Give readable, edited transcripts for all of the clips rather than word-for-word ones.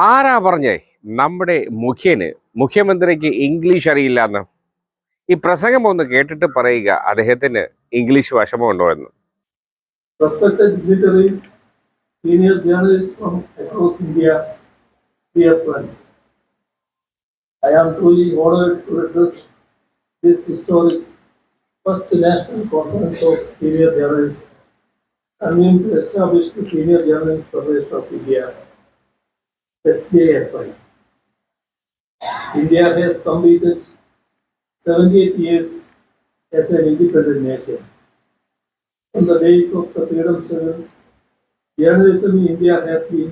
ആരാ പറഞ്ഞേ നമ്മുടെ മുഖ്യമന്ത്രിക്ക് ഇംഗ്ലീഷ് അറിയില്ല എന്ന്? ഈ പ്രസംഗം ഒന്ന് കേട്ടിട്ട് പറയുക അദ്ദേഹത്തിന് ഇംഗ്ലീഷ് വശമുണ്ടോ എന്ന്. Respected dignitaries, senior journalists from across India, dear friends, I am truly honored to address this historic first national conference of senior journalists convened to establish the Senior Journalists Federation of India, SJFI. India has completed 78 years as an independent nation. From the days of the freedom struggle, journalism in India has been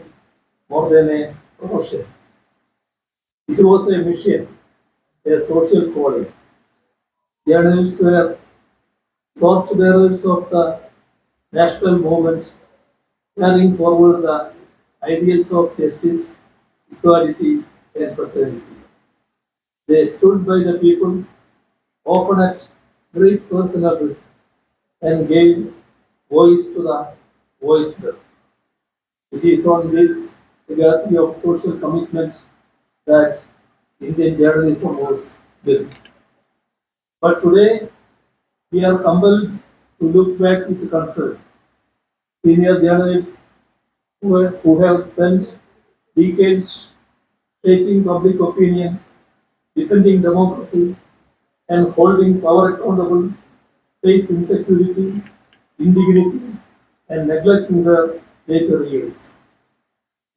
more than a profession. It was a mission, a social calling. Journalists were torchbearers of the national movement, carrying forward the ideals of justice, equality, and fraternity. They stood by the people, often at great personal risk, and gave voice to the voiceless. It is on this legacy of social commitment that Indian journalism was built. But today, we are compelled to look back with concern. Senior journalists who have spent decades shaping public opinion, defending democracy, and holding power accountable face insecurity, indignity, and neglect in their later years.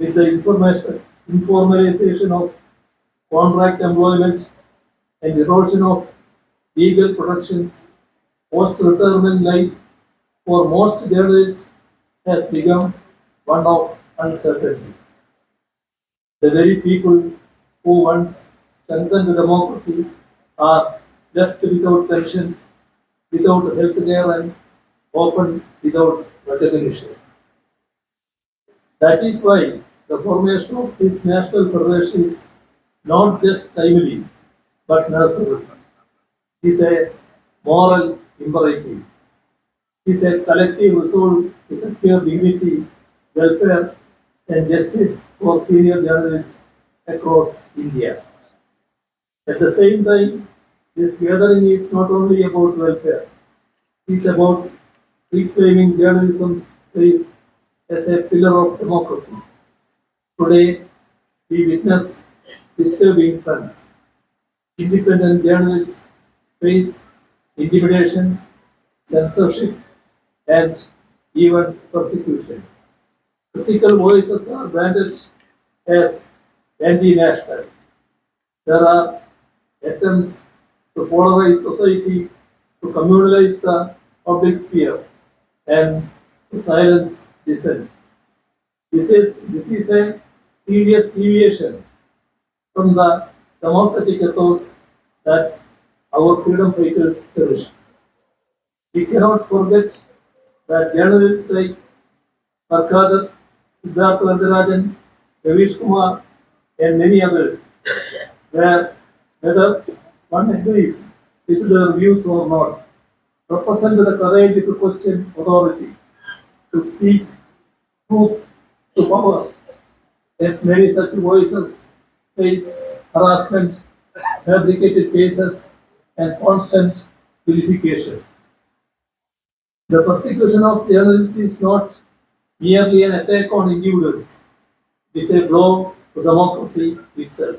With the informalization of contract employment and erosion of legal protections, post-retirement life for most journalists has become one of uncertainty. The very people who once strengthened democracy are left without pensions, without health care, and often without recognition. That is why the formation of this national federation is not just timely but necessary. It is a moral imperative. It is a collective resolve to secure dignity, welfare, and justice for senior journalists across India. At the same time, this gathering is not only about welfare, it is about reclaiming journalism's place as a pillar of democracy. Today, we witness disturbing trends. Independent journalists face intimidation, censorship, and even persecution. Critical voices are branded as anti-national. There are attempts to polarize society, to communalize the public sphere, and to silence dissent. This is a serious deviation from the democratic ethos that our freedom fighters cherish. We cannot forget that journalists like Parkadat, Siddhartha Varadarajan, Ravish Kumar, and many others, where whether one agrees with their views or not, represent the courage to question authority, to speak truth to power. Yet many such voices face harassment, fabricated cases, and constant vilification. The persecution of journalists is not merely an attack on individuals, it is a blow to democracy itself.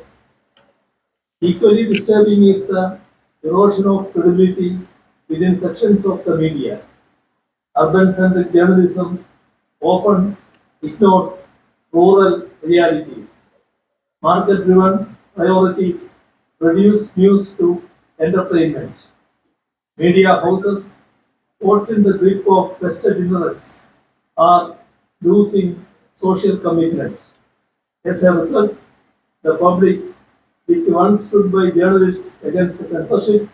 Equally disturbing is the erosion of credibility within sections of the media. Urban-centric journalism often ignores rural realities. Market-driven priorities reduce news to entertainment. Media houses caught in the grip of vested interests are losing social commitment. As a result, the public, which once stood by journalists against censorship,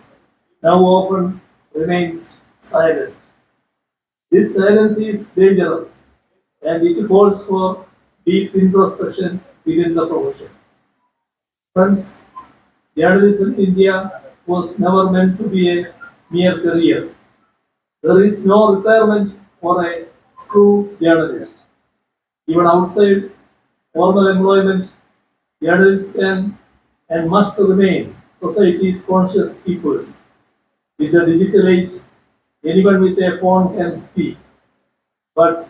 now often remains silent. This silence is dangerous and it calls for deep introspection within the profession. Friends, journalism in India was never meant to be a mere career. There is no requirement for a true journalist. Even outside formal employment, Journalists can and must remain society's conscious keepers. With the digital age, anyone with a phone can speak, but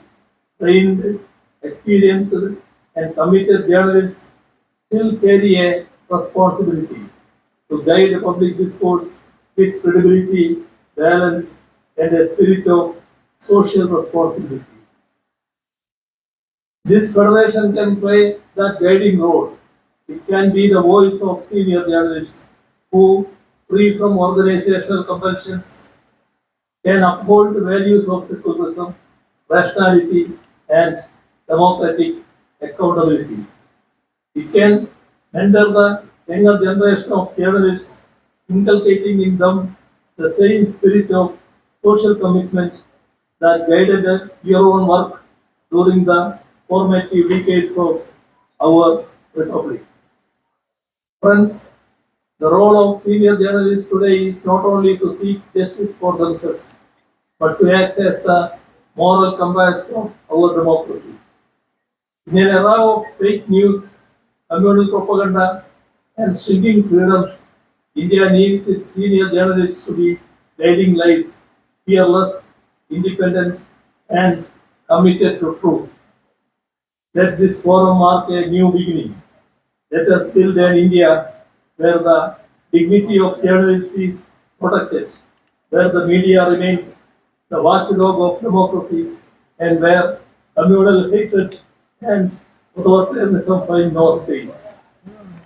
trained, experienced, and committed journalists still carry a responsibility to guide the public discourse with credibility, balance, and a spirit of social responsibility. This federation can play that guiding role. It can be the voice of senior journalists who, free from organizational compulsions, can uphold the values of secularism, rationality, and democratic accountability. It can mentor the younger generation of journalists, inculcating in them the same spirit of social commitment that guided your own work during the formative decades of our republic. Friends, the role of senior journalists today is not only to seek justice for themselves, but to act as the moral compass of our democracy. In an era of fake news, communal propaganda, and shrinking freedoms, India needs its senior journalists to be guiding lights, fearless, independent, and committed to truth. Let this forum mark a new beginning. Let us build an India where the dignity of journalists is protected, where the media remains the watchdog of democracy, and where communal hatred and authoritarianism find no space.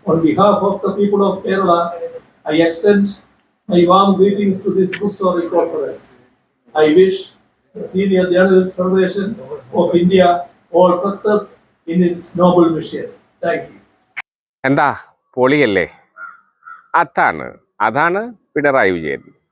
On behalf of the people of Kerala, I extend my warm greetings to this historic conference. I wish the Senior Journalists Federation of India all success in its noble mission. Thank you. എന്താ പൊളിയല്ലേ? അതാണ് പിണറായി വിജയൻ.